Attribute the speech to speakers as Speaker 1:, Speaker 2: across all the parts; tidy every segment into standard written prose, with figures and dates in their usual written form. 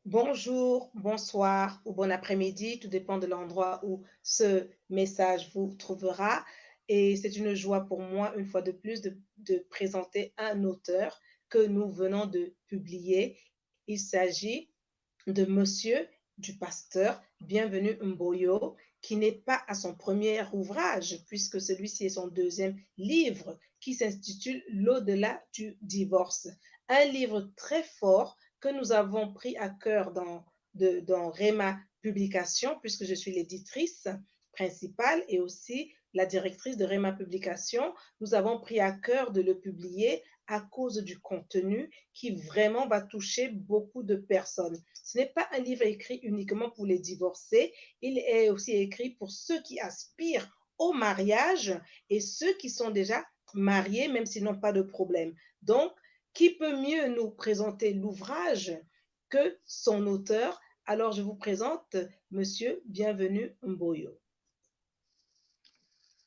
Speaker 1: Bonjour, bonsoir ou bon après-midi, tout dépend de l'endroit où ce message vous trouvera. Et c'est une joie pour moi, une fois de plus, de présenter un auteur que nous venons de publier. Il s'agit de Monsieur du pasteur Bienvenu Mboyo, qui n'est pas à son premier ouvrage, puisque celui-ci est son deuxième livre, qui s'intitule L'au-delà du divorce. Un livre très fort que nous avons pris à cœur dans Rema Publication, puisque je suis l'éditrice principale et aussi la directrice de Rema Publication. Nous avons pris à cœur de le publier à cause du contenu qui vraiment va toucher beaucoup de personnes. Ce n'est pas un livre écrit uniquement pour les divorcés, il est aussi écrit pour ceux qui aspirent au mariage et ceux qui sont déjà mariés, même s'ils n'ont pas de problème. Donc, qui peut mieux nous présenter l'ouvrage que son auteur? Alors, je vous présente Monsieur Bienvenu Mboyo.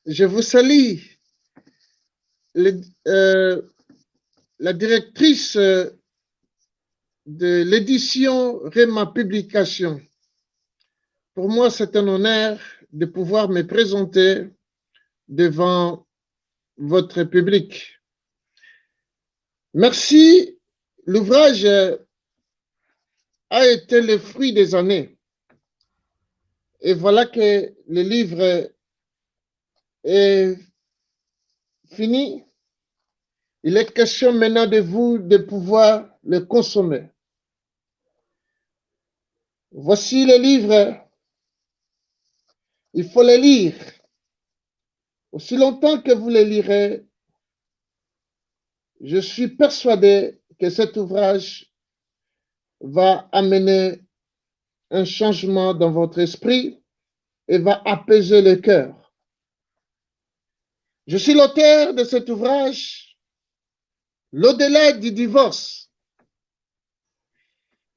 Speaker 2: Je vous salue, le, la directrice de l'édition Rema Publication. Pour moi, c'est un honneur de pouvoir me présenter devant votre public. Merci. L'ouvrage a été le fruit des années. Et voilà que le livre est fini. Il est question maintenant de vous de pouvoir le consommer. Voici le livre. Il faut le lire. Aussi longtemps que vous le lirez, je suis persuadé que cet ouvrage va amener un changement dans votre esprit et va apaiser le cœur. Je suis l'auteur de cet ouvrage, L'au-delà du divorce.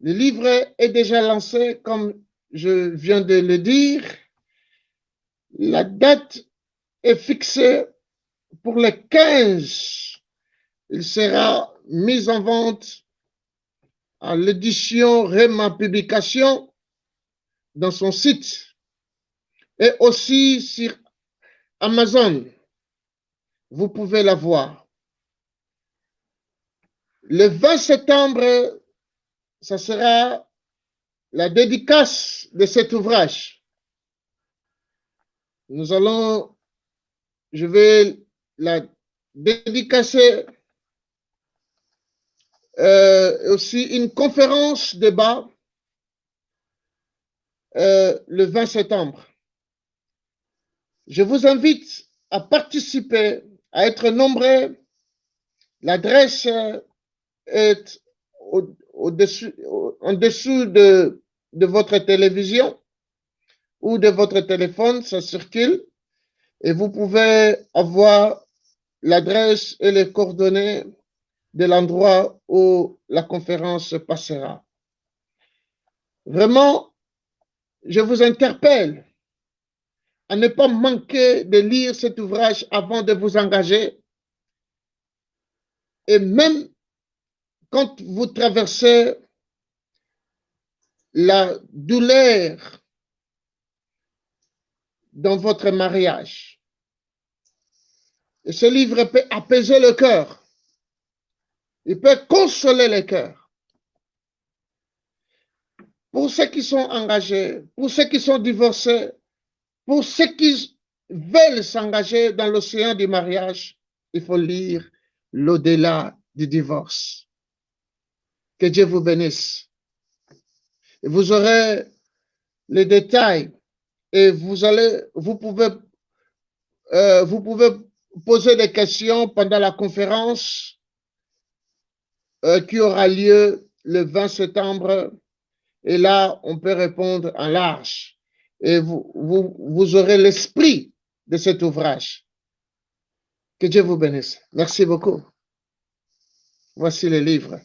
Speaker 2: Le livre est déjà lancé, comme je viens de le dire. La date est fixée pour le 15. Il sera mis en vente à l'édition Rema Publication dans son site et aussi sur Amazon. Vous pouvez la voir. Le 20 septembre, ça sera la dédicace de cet ouvrage. Je vais la dédicacer aussi une conférence débat le 20 septembre. Je vous invite à participer, à être nombreux. L'adresse est en dessous de votre télévision ou de votre téléphone, ça circule, et vous pouvez avoir l'adresse et les coordonnées de l'endroit où la conférence se passera. Vraiment, je vous interpelle à ne pas manquer de lire cet ouvrage avant de vous engager. Et même quand vous traversez la douleur dans votre mariage, et ce livre peut apaiser le cœur. Il peut consoler le cœur. Pour ceux qui sont engagés, pour ceux qui sont divorcés, pour ceux qui veulent s'engager dans l'océan du mariage, il faut lire L'au-delà du divorce. Que Dieu vous bénisse. Et vous aurez les détails et vous pouvez poser des questions pendant la conférence qui aura lieu le 20 septembre. Et là, on peut répondre en large. Et vous aurez l'esprit de cet ouvrage. Que Dieu vous bénisse. Merci beaucoup. Voici le livre.